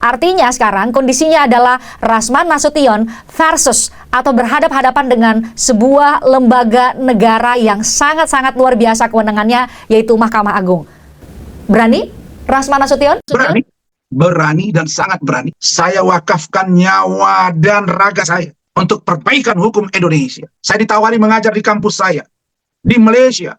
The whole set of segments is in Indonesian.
Artinya sekarang kondisinya adalah Rasman Nasution versus atau berhadap-hadapan dengan sebuah lembaga negara yang sangat-sangat luar biasa kewenangannya, yaitu Mahkamah Agung. Berani Rasman Nasution? Berani dan sangat berani. Saya wakafkan nyawa dan raga saya untuk perbaikan hukum Indonesia. Saya ditawari mengajar di kampus saya di Malaysia.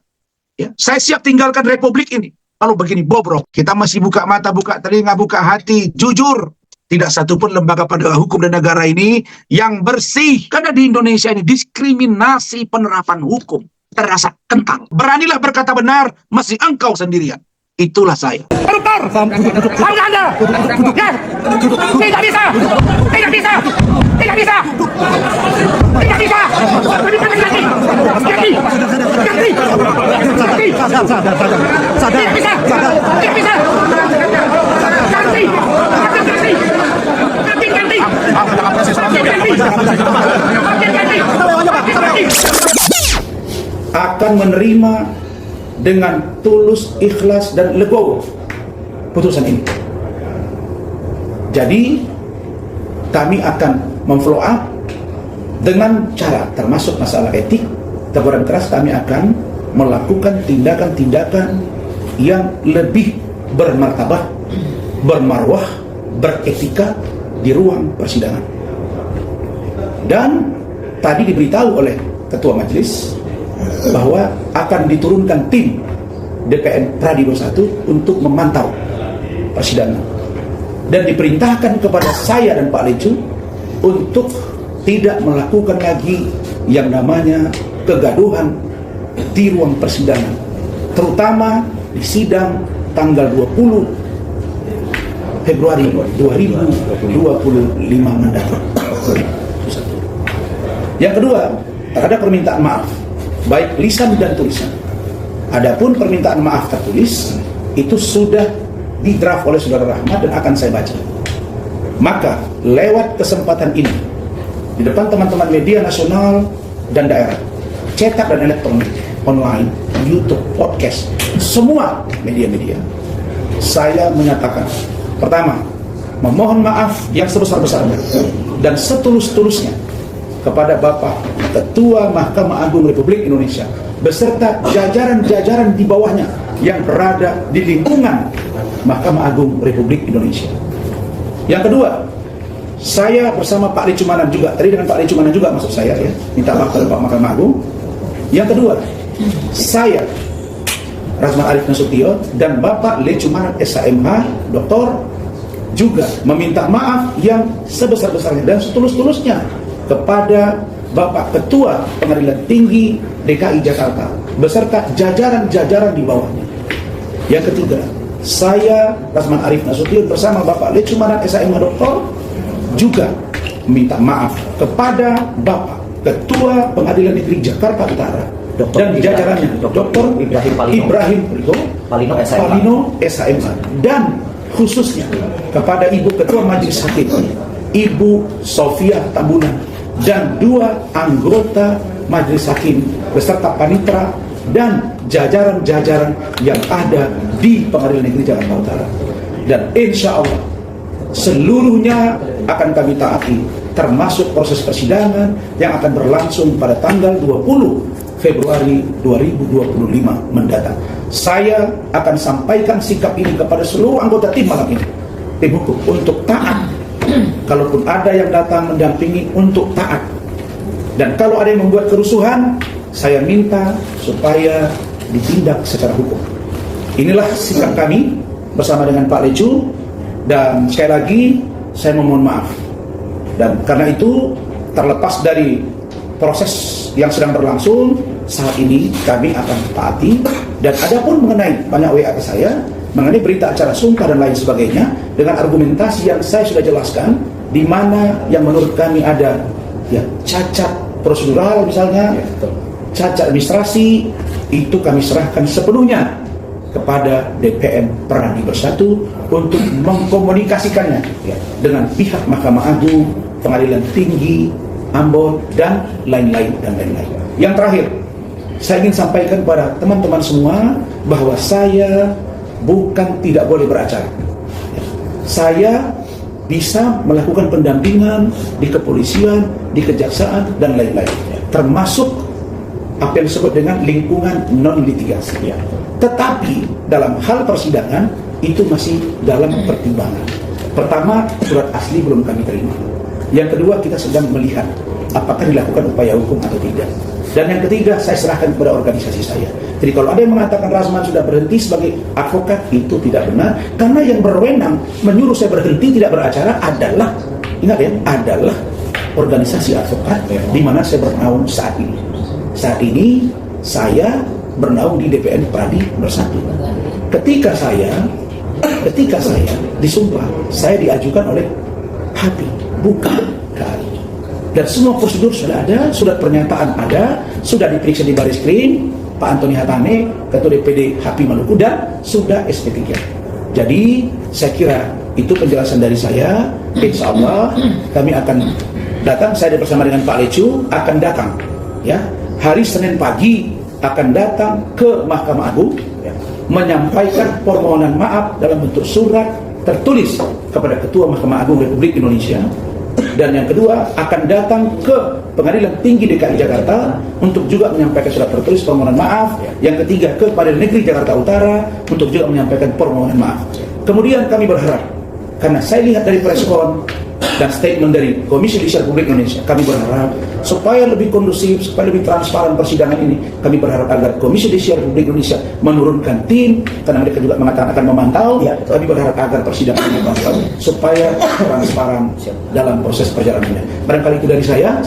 Ya, saya siap tinggalkan republik ini. Lalu begini, bobrok, kita masih buka mata, buka telinga, buka hati, jujur. Tidak satupun lembaga penegak hukum dan negara ini yang bersih. Karena di Indonesia ini diskriminasi penerapan hukum terasa kental. Beranilah berkata benar, masih engkau sendirian. Itulah saya. Koruptor! Bangga Anda! Ya! Tidak bisa! Tidak bisa! Tidak bisa! Tidak bisa! Lebih tegas lagi! Ganti! Ganti! Ganti! Tidak bisa! Tidak bisa! Ganti! Ganti! Ganti! Ganti! Ganti! Akan menerima dengan tulus, ikhlas, dan legowo putusan ini. Jadi kami akan memfollow up dengan cara termasuk masalah etik. Teguran keras, kami akan melakukan tindakan-tindakan yang lebih bermartabat, bermarwah, beretika di ruang persidangan. Dan tadi diberitahu oleh Ketua Majelis bahwa akan diturunkan tim DPN Pradigo 1 untuk memantau persidangan, dan diperintahkan kepada saya dan Pak Lecu untuk tidak melakukan lagi yang namanya kegaduhan di ruang persidangan, terutama di sidang tanggal 20 Februari 2025 mendatang. Yang kedua, terhadap permintaan maaf baik lisan dan tulisan. Adapun permintaan maaf tertulis itu sudah didraft oleh Saudara Rahmat dan akan saya baca. Maka lewat kesempatan ini, di depan teman-teman media nasional dan daerah, cetak dan elektronik, online, YouTube, podcast, semua media-media, saya menyatakan, pertama, memohon maaf yang sebesar-besarnya dan setulus-tulusnya kepada Bapak Ketua Mahkamah Agung Republik Indonesia beserta jajaran-jajaran di bawahnya yang berada di lingkungan Mahkamah Agung Republik Indonesia. Yang kedua, saya bersama Pak Lecumanan juga, tadi dengan Pak Lecumanan juga maksud saya ya, minta maaf kepada Pak Mahkamah Agung. Yang kedua, saya Rasman Arif Nasution dan Bapak Lecumanan SHMH Doktor juga meminta maaf yang sebesar-besarnya dan setulus-tulusnya kepada Bapak Ketua Pengadilan Tinggi DKI Jakarta beserta jajaran-jajaran di bawahnya. Yang ketiga, saya Rasman Arif Nasution bersama Bapak Lecumanan SHMH Doktor juga meminta maaf kepada Bapak Ketua Pengadilan Negeri Jakarta Utara dan jajarannya Dr. Ibrahim Palino SHMH, dan khususnya kepada Ibu Ketua Majelis Hakim Ibu Sofia Tambunan dan dua anggota Majelis Hakim beserta panitera dan jajaran-jajaran yang ada di Pengadilan Negeri Jakarta Utara. Dan insya Allah seluruhnya akan kami taati, termasuk proses persidangan yang akan berlangsung pada tanggal 20 Februari 2025 mendatang. Saya akan sampaikan sikap ini kepada seluruh anggota tim malam ini, tim hukum, untuk taat. Kalaupun ada yang datang mendampingi, untuk taat. Dan kalau ada yang membuat kerusuhan, saya minta supaya ditindak secara hukum. Inilah sikap kami bersama dengan Pak Lecu. Dan sekali lagi saya memohon maaf. Dan karena itu, terlepas dari proses yang sedang berlangsung saat ini, kami akan taati. Dan adapun mengenai banyak WA ke saya mengenai berita acara sumpah dan lain sebagainya, dengan argumentasi yang saya sudah jelaskan, di mana yang menurut kami ada ya cacat prosedural misalnya, cacat administrasi, itu kami serahkan sepenuhnya kepada DPN Pradigo 1 untuk mengkomunikasikannya ya, dengan pihak Mahkamah Agung, Pengadilan Tinggi, Ambon, dan lain-lain dan lain-lain. Yang terakhir, saya ingin sampaikan kepada teman-teman semua bahwa saya bukan tidak boleh beracara. Saya bisa melakukan pendampingan di kepolisian, di kejaksaan, dan lain-lain. Termasuk apa yang disebut dengan lingkungan non-litigasi. Tetapi dalam hal persidangan itu masih dalam pertimbangan. Pertama, surat asli belum kami terima. Yang kedua, kita sedang melihat apakah dilakukan upaya hukum atau tidak. Dan yang ketiga, saya serahkan kepada organisasi saya. Jadi kalau ada yang mengatakan Rasman sudah berhenti sebagai advokat, itu tidak benar. Karena yang berwenang menyuruh saya berhenti tidak beracara adalah, ingat ya, adalah organisasi advokat di mana saya bernaung saat ini. Saat ini saya bernaung di DPN Pradi Bersatu. Ketika saya disumpah, saya diajukan oleh HAPI, bukan KAI. Dan semua prosedur sudah ada, surat pernyataan ada, sudah diperiksa di Baris Krim, Pak Antoni Hatane, Ketua DPD HAPI Maluku, dan sudah SP3. Jadi saya kira itu penjelasan dari saya. Insya Allah kami akan datang, saya bersama dengan Pak Lecu akan datang ya, hari Senin pagi akan datang ke Mahkamah Agung ya, menyampaikan permohonan maaf dalam bentuk surat tertulis kepada Ketua Mahkamah Agung Republik Indonesia. Dan yang kedua, akan datang ke Pengadilan Tinggi DKI Jakarta untuk juga menyampaikan surat tertulis permohonan maaf. Yang ketiga, ke Pengadilan Negeri Jakarta Utara untuk juga menyampaikan permohonan maaf. Kemudian kami berharap, karena saya lihat dari preskon dan statement dari Komisi Judisial Republik Indonesia, kami berharap supaya lebih kondusif, supaya lebih transparan persidangan ini, kami berharap agar Komisi Judisial Republik Indonesia menurunkan tim, karena mereka juga mengatakan akan memantau. Kami berharap agar persidangan ini supaya transparan dalam proses perjalanannya. Barangkali itu dari saya.